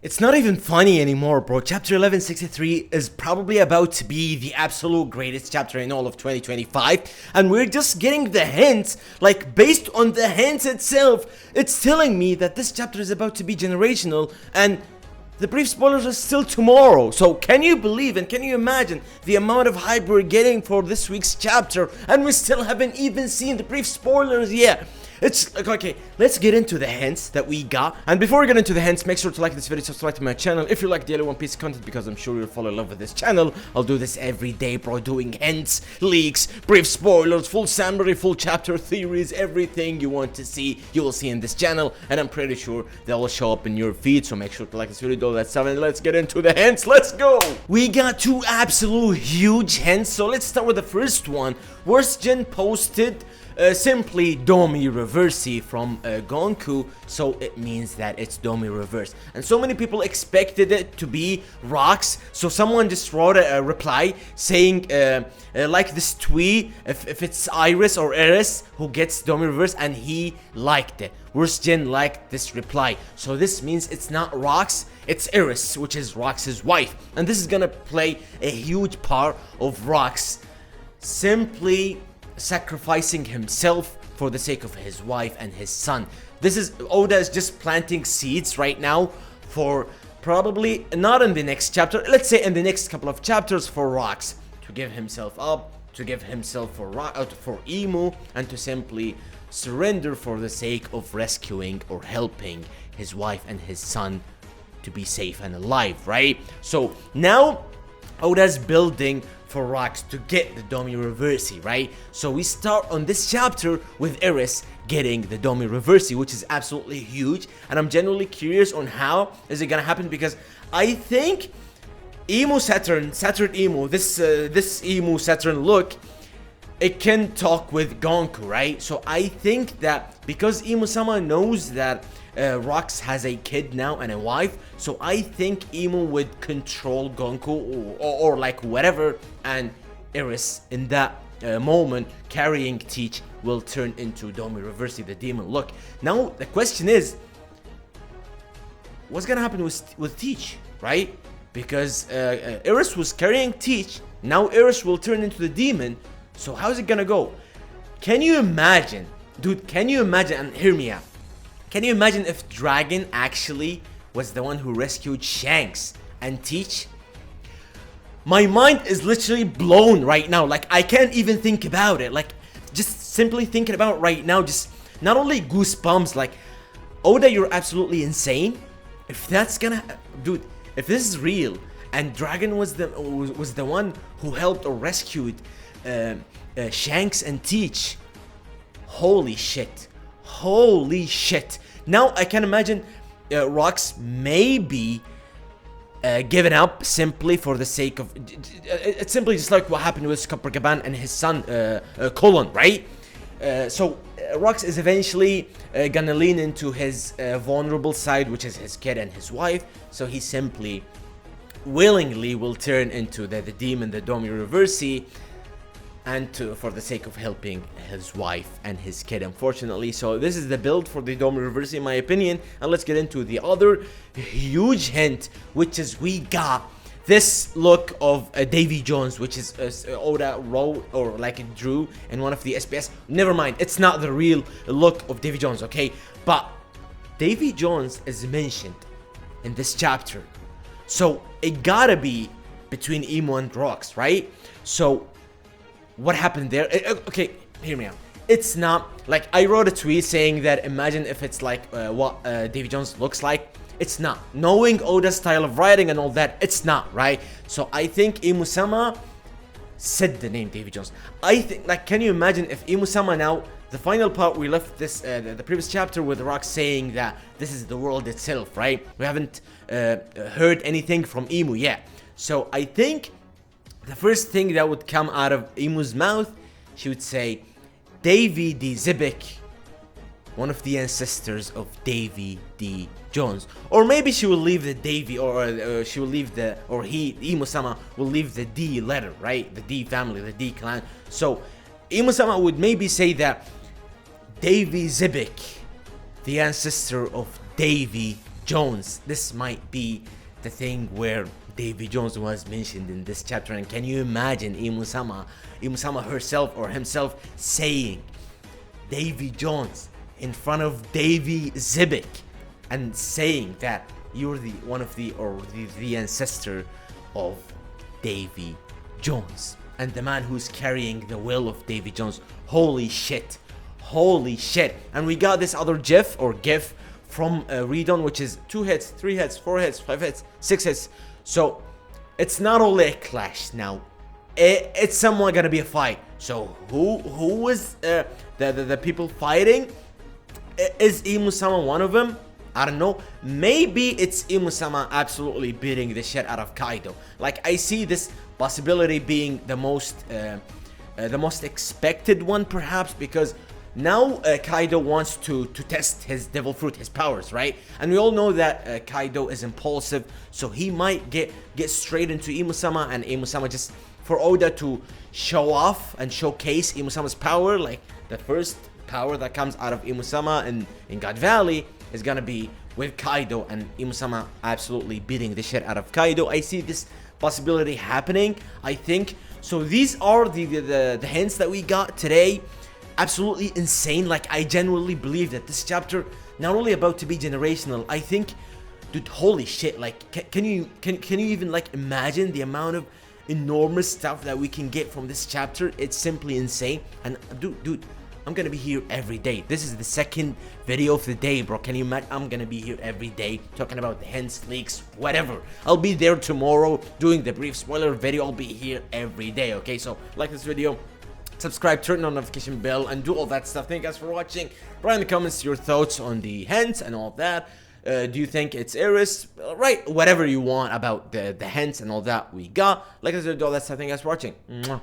It's not even funny anymore, bro. Chapter 1163 is probably about to be the absolute greatest chapter in all of 2025. And we're just getting the hints, like based on the hints itself, it's telling me that this chapter is about to be generational and the brief spoilers are still tomorrow. So can you believe and can you imagine the amount of hype we're getting for this week's chapter and we still haven't even seen the brief spoilers yet? It's like, okay, let's get into the hints that we got. And before we get into the hints, make sure to like this video, subscribe to my channel if you like daily One Piece content, because I'm sure you'll fall in love with this channel. I'll do this every day, bro, doing hints, leaks, brief spoilers, full summary, full chapter theories, everything you want to see, you will see in this channel. And I'm pretty sure they'll show up in your feed, so make sure to like this video, do all that stuff, and let's get into the hints. Let's go! We got two absolute huge hints, so let's start with the first one. Worst Gen posted simply Domi Reversi from Gonku, so it means that it's Domi Reverse. And so many people expected it to be rocks, so someone just wrote a reply saying like this tweet, if it's Iris or Eris who gets Domi Reverse, and he liked it. Worst Gen liked this reply, so this means it's not Rocks, it's Eris, which is Rocks' wife. And this is gonna play a huge part of Rocks simply sacrificing himself for the sake of his wife and his son. This is, Oda is just planting seeds right now for probably not in the next chapter, let's say in the next couple of chapters, for Rocks to give himself up, to give himself for Imu, and to simply surrender for the sake of rescuing or helping his wife and his son to be safe and alive, right? So now Oda's building for Rocks to get the Domi Reversi, right? So we start on this chapter with Eris getting the Domi Reversi, which is absolutely huge, and I'm genuinely curious on how is it gonna happen, because I think Emu Saturn Emu, this Emu Saturn look, it can talk with Gonku, right? So I think that because Imu-sama knows that Rocks has a kid now and a wife, so I think Imu would control Gonku or like whatever, and Eris in that moment carrying Teach will turn into Domi Reversi, the demon look. Now the question is, what's gonna happen with Teach, right? Because Eris was carrying Teach, now Eris will turn into the demon. So how's it gonna go? Can you imagine, dude, can you imagine, and hear me out, can you imagine if Dragon actually was the one who rescued Shanks and Teach? My mind is literally blown right now, like I can't even think about it, like just simply thinking about it right now, just not only goosebumps, like Oda, you're absolutely insane. If that's gonna, dude, if this is real and Dragon was the one who helped or rescued Shanks and Teach, holy shit, holy shit. Now I can imagine Rocks maybe giving up simply for the sake of, it's simply just like what happened with Copacabana and his son Colon, right? So Rocks is eventually gonna lean into his vulnerable side, which is his kid and his wife, so he simply willingly will turn into the demon, the Domi Reversi, and for the sake of helping his wife and his kid, unfortunately. So this is the build for the Domi Reversi in my opinion. And let's get into the other huge hint, which is we got this look of Davy Jones, which is Oda wrote or like drew in one of the SPS. Never mind, it's not the real look of Davy Jones, okay? But Davy Jones is mentioned in this chapter, so it gotta be between Emu and Rocks, right? So what happened there? Okay, hear me out. It's not like I wrote a tweet saying that imagine if it's like what Davy Jones looks like. It's not. Knowing Oda's style of writing and all that, it's not, right? So I think Imu-sama said the name Davy Jones. I think, like, can you imagine if Imu-sama now, the final part we left this, the previous chapter with Rock saying that this is the world itself, right? We haven't heard anything from Imu yet. So I think the first thing that would come out of Imu's mouth, she would say, Davy D. Zibik, one of the ancestors of Davy D. Jones. Or maybe she will leave the Davy, or she will leave the, or he, Imu-sama, will leave the D letter, right? The D family, the D clan. So Imu-sama would maybe say that Davy Zibik, the ancestor of Davy Jones. This might be the thing where Davy Jones was mentioned in this chapter. And can you imagine Imusama herself or himself saying Davy Jones in front of Davy Zibik and saying that you're the ancestor of Davy Jones and the man who's carrying the will of Davy Jones. Holy shit. And we got this other gif from Redon, which is 2 hits, 3 hits, 4 hits, 5 hits, 6 hits. So it's not only a clash now, it's somewhat gonna be a fight. So who is the people fighting? Is Imusama one of them? I don't know. Maybe it's Imusama absolutely beating the shit out of Kaido. Like, I see this possibility being the most expected one, perhaps, because now Kaido wants to test his devil fruit, his powers, right? And we all know that Kaido is impulsive, so he might get straight into Imusama, and Imusama just for Oda to show off and showcase Imusama's power. Like, the first power that comes out of Imusama in God Valley is gonna be with Kaido, and Imusama absolutely beating the shit out of Kaido. I see this possibility happening, I think. So these are the hints that we got today. Absolutely insane. Like, I genuinely believe that this chapter not only about to be generational, I think, dude, holy shit, like, can you even like imagine the amount of enormous stuff that we can get from this chapter? It's simply insane. And dude, I'm gonna be here every day. This is the second video of the day, bro. Can you imagine? I'm gonna be here every day talking about the hints, leaks, whatever. I'll be there tomorrow doing the brief spoiler video. I'll be here every day, okay? So like this video, subscribe, turn on notification bell, and do all that stuff. Thank you guys for watching. Write in the comments your thoughts on the hints and all that. Do you think it's Eris? Write whatever you want about the hints and all that we got. Like this video, all that stuff. Thank you guys for watching. Mwah.